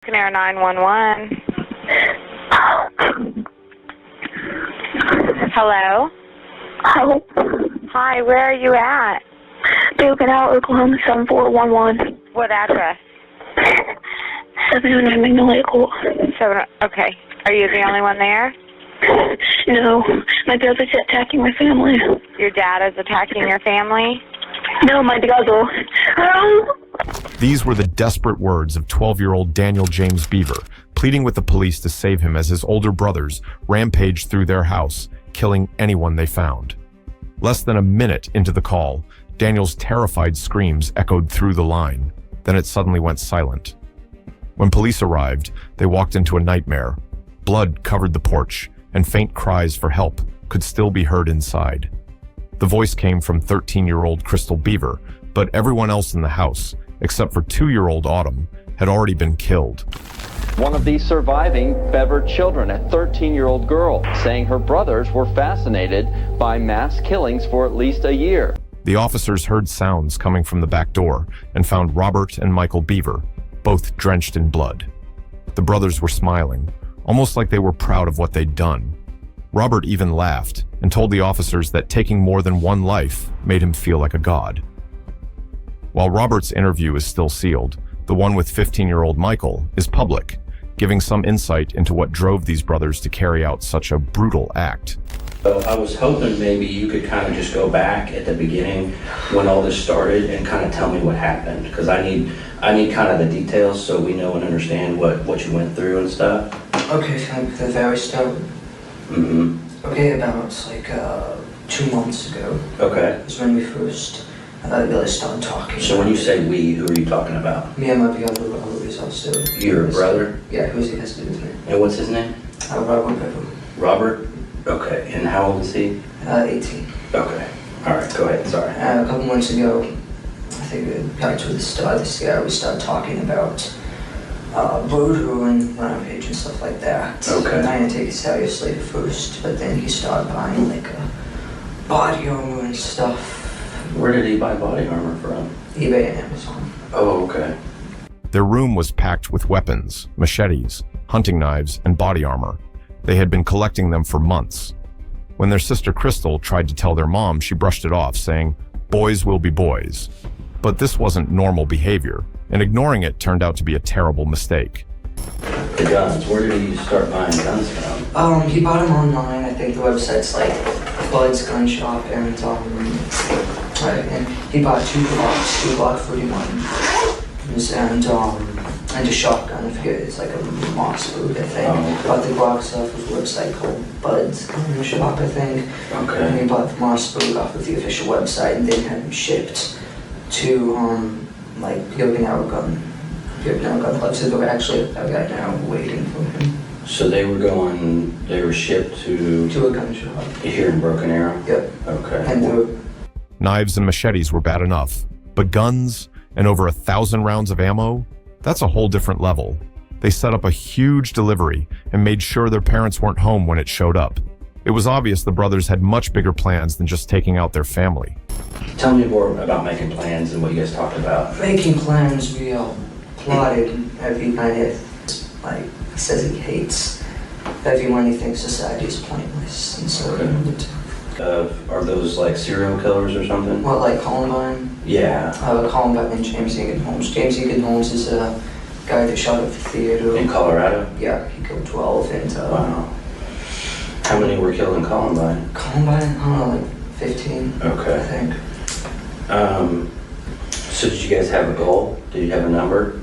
Canary 911. Hello? Hello. Hi, where are you at? Beacon Out, Oklahoma 7411. What address? 709 Magnolia Court. Okay. Are you the only one there? No, my brother's attacking my family. Your dad is attacking your family? No, my brother. These were the desperate words of 12-year-old Daniel James Bever, pleading with the police to save him as his older brothers rampaged through their house, killing anyone they found. Less than a minute into the call, Daniel's terrified screams echoed through the line. Then it suddenly went silent. When police arrived, they walked into a nightmare. Blood covered the porch, and faint cries for help could still be heard inside. The voice came from 13-year-old Crystal Bever, but everyone else in the house, except for 2-year-old Autumn, had already been killed. One of the surviving Bever children, a 13-year-old girl, saying her brothers were fascinated by mass killings for at least a year. The officers heard sounds coming from the back door and found Robert and Michael Bever, both drenched in blood. The brothers were smiling, almost like they were proud of what they'd done. Robert even laughed and told the officers that taking more than one life made him feel like a god. While Robert's interview is still sealed, the one with 15-year-old Michael is public, giving some insight into what drove these brothers to carry out such a brutal act. So I was hoping maybe you could kind of just go back at the beginning when all this started and kind of tell me what happened, because I need kind of the details so we know and understand what you went through and stuff. Okay, so the very start. Mm-hmm. Okay, about like 2 months ago. Okay. Is when we first really started talking. So when you say we, who are you talking about? Me and my brother was also. Your brother? Yeah, who's he has to do with me. And what's his name? Robert Bever. Robert? Okay. And how old is he? 18. Okay. All right, go ahead. Sorry. A couple months ago, I think we got to the start of this year, we started talking about voodoo and rampage and stuff like that. Okay. I didn't take it seriously at first, but then he started buying like a body armor and stuff. Where did he buy body armor from? eBay and Amazon. Oh, okay. Their room was packed with weapons, machetes, hunting knives, and body armor. They had been collecting them for months. When their sister Crystal tried to tell their mom, she brushed it off, saying, "Boys will be boys." But this wasn't normal behavior, and ignoring it turned out to be a terrible mistake. The guns, where did he start buying guns from? He bought them online. I think the website's like Bud's Gun Shop, and he bought two Glock 41s, and a shotgun. I forget, it's like a Moss boot, I think. Okay. Bought the Glock stuff with a website called Bud's Gun Shop, I think. Okay. And he bought the Moss boot off of the official website, and then had them shipped to like Gilpin Hour Gun Club. So they're actually a guy now waiting for him. So they were shipped To a gun shop. here in Broken Arrow? Yep. Okay. And Knives and machetes were bad enough, but guns and over 1,000 rounds of ammo? That's a whole different level. They set up a huge delivery and made sure their parents weren't home when it showed up. It was obvious the brothers had much bigger plans than just taking out their family. Tell me more about making plans and what you guys talked about. making plans, we plotted every night. Like, he says he hates everyone. He thinks society is pointless, and so he wanted to. Are those like serial killers or something? What, like Columbine? Yeah. Columbine and James Egan Holmes. James Egan Holmes is a guy that shot up the theater. In Colorado? Yeah, he killed 12, and Wow. How many were killed in Columbine? Columbine, I don't know, like 15. Okay. I think. So did you guys have a goal? Did you have a number?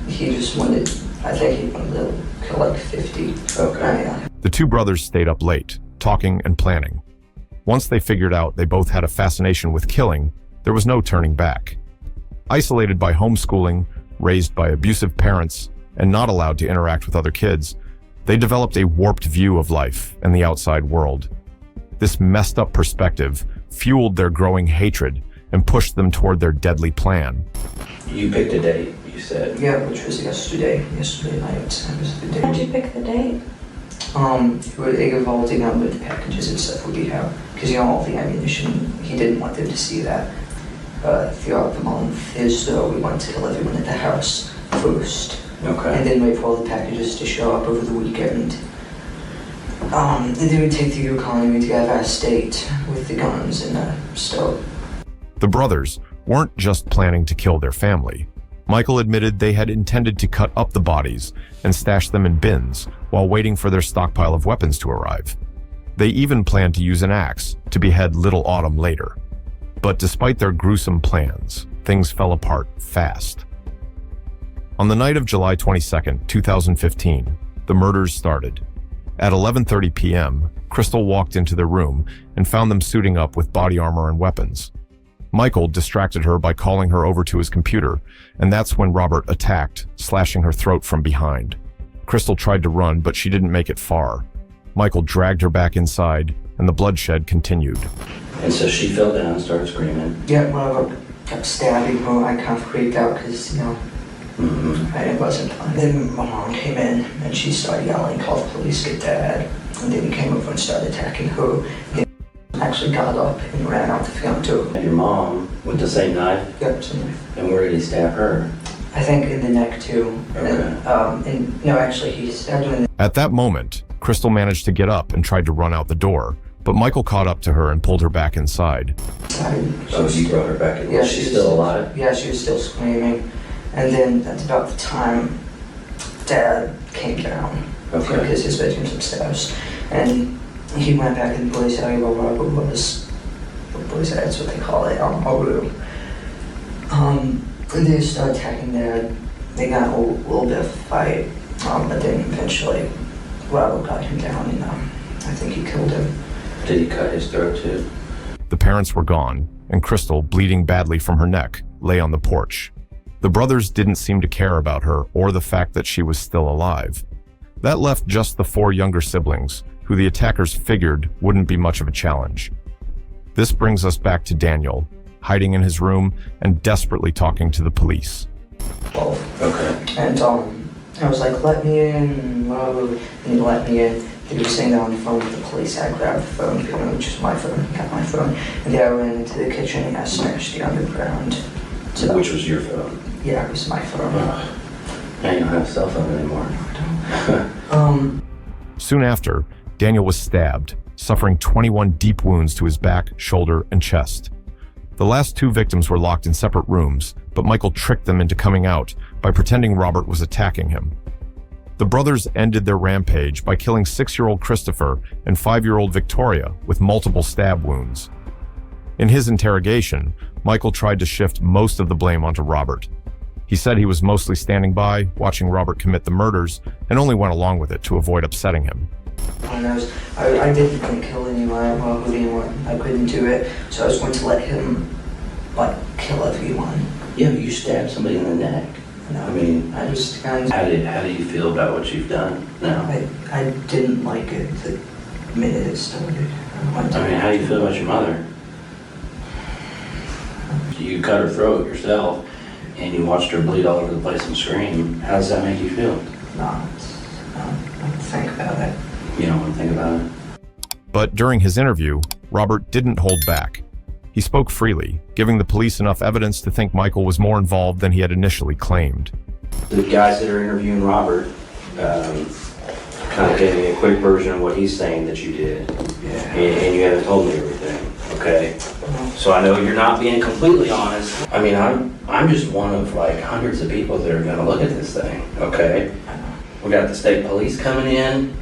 He just wanted, I think he wanted to kill like 50. Okay. Yeah. The two brothers stayed up late, talking and planning. Once they figured out they both had a fascination with killing, there was no turning back. Isolated by homeschooling, raised by abusive parents, and not allowed to interact with other kids, they developed a warped view of life and the outside world. This messed up perspective fueled their growing hatred and pushed them toward their deadly plan. You picked a date, you said. Yeah, which was yesterday night. That was the day. How'd you pick the date? It involved, with the packages and stuff we have, because, all the ammunition, he didn't want them to see that. Throughout the month is, we wanted to kill everyone at the house first. Okay. and then wait for all the packages to show up over the weekend. And then we take the Yukon and we drive out of state with the guns and the stove. The brothers weren't just planning to kill their family. Michael admitted they had intended to cut up the bodies and stash them in bins while waiting for their stockpile of weapons to arrive. They even planned to use an axe to behead Little Autumn later. But despite their gruesome plans, things fell apart fast. On the night of July 22, 2015, the murders started. At 11:30 p.m., Crystal walked into their room and found them suiting up with body armor and weapons. Michael distracted her by calling her over to his computer, and that's when Robert attacked, slashing her throat from behind. Crystal tried to run, but she didn't make it far. Michael dragged her back inside, and the bloodshed continued. And so she fell down and started screaming. Yeah, one of them kept stabbing her. I kind of freaked out because, it wasn't fun. Then my mom came in and she started yelling, call the police, get Dad. And then he came over and started attacking her. He actually got up and ran out the front door. And your mom with the same knife? Yep, same knife. And where did he stab her? I think in the neck too. Okay. And no, actually he stabbed her in the At that moment, Crystal managed to get up and tried to run out the door, but Michael caught up to her and pulled her back inside. side. Oh, you brought her back in. Yeah, Was she still alive? Yeah, she was still screaming. And then that's about the time Dad came down. Okay. Because his bedroom's upstairs. And he went back in the police area where Robert was. The police area, that's what they call it, Oru. They started attacking Dad. They got a little bit of a fight. But then eventually Robert got him down and I think he killed him. Did he cut his throat too? The parents were gone, and Crystal, bleeding badly from her neck, lay on the porch. The brothers didn't seem to care about her or the fact that she was still alive. That left just the 4 younger siblings, who the attackers figured wouldn't be much of a challenge. This brings us back to Daniel, hiding in his room and desperately talking to the police. Okay. And I was like, let me in, and he let me in. He was sitting down on the phone with the police. I grabbed the phone, which is my phone, got my phone, and then I ran into the kitchen and I smashed the underground. So, Which was your phone? Yeah, it was my phone. Now you don't have a cell phone anymore. Soon after, Daniel was stabbed, suffering 21 deep wounds to his back, shoulder, and chest. The last 2 victims were locked in separate rooms, but Michael tricked them into coming out by pretending Robert was attacking him. The brothers ended their rampage by killing 6-year-old Christopher and 5-year-old Victoria with multiple stab wounds. In his interrogation, Michael tried to shift most of the blame onto Robert. He said he was mostly standing by, watching Robert commit the murders, and only went along with it to avoid upsetting him. I didn't want to kill anyone. I couldn't do it, so I was going to let him, kill everyone. Yeah, but you stabbed somebody in the neck. No, I mean, I just kind of... How do you feel about what you've done now? I didn't like it the minute it started. How do you feel about your mother? You cut her throat yourself, and you watched her bleed all over the place and scream. How does that make you feel? No, don't think about it. You don't want to think about it? But during his interview, Robert didn't hold back. He spoke freely, giving the police enough evidence to think Michael was more involved than he had initially claimed. The guys that are interviewing Robert kind of gave me a quick version of what he's saying that you did. Yeah. And you haven't told me everything, okay? So I know you're not being completely honest. I mean, I'm just one of hundreds of people that are going to look at this thing, okay? We got the state police coming in,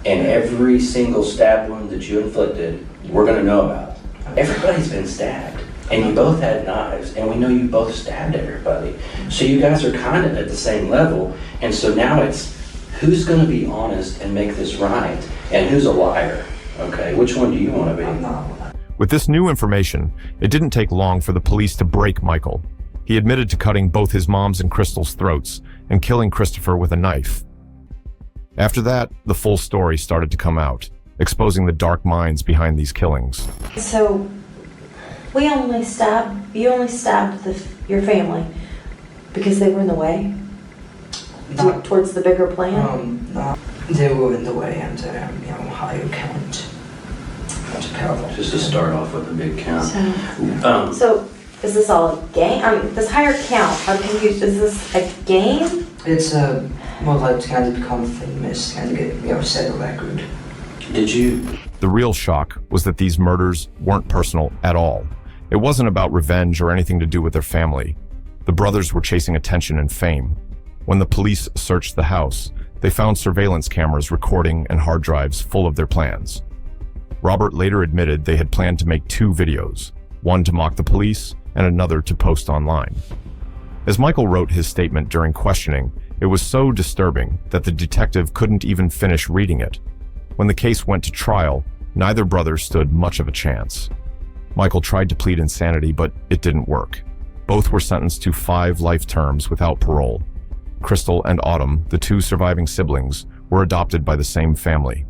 and every single stab wound that you inflicted, we're going to know about. Everybody's been stabbed, and you both had knives, and we know you both stabbed everybody. So you guys are kind of at the same level, and so now it's who's going to be honest and make this right, and who's a liar, okay? Which one do you want to be? I'm not. With this new information, it didn't take long for the police to break Michael. He admitted to cutting both his mom's and Crystal's throats and killing Christopher with a knife. After that, the full story started to come out, exposing the dark minds behind these killings. So, you only stabbed your family because they were in the way? Towards the bigger plan? No, they were in the way, and higher count. Just to start off with a big count. So is this all a game? This higher count, I'm confused. Is this a game? It's well, like to kind of become famous, kind of get, set a record. Did you? The real shock was that these murders weren't personal at all. It wasn't about revenge or anything to do with their family. The brothers were chasing attention and fame. When the police searched the house, they found surveillance cameras recording and hard drives full of their plans. Robert later admitted they had planned to make 2 videos, one to mock the police and another to post online. As Michael wrote his statement during questioning, it was so disturbing that the detective couldn't even finish reading it. When the case went to trial, neither brother stood much of a chance. Michael tried to plead insanity, but it didn't work. Both were sentenced to 5 life terms without parole. Crystal and Autumn, the 2 surviving siblings, were adopted by the same family.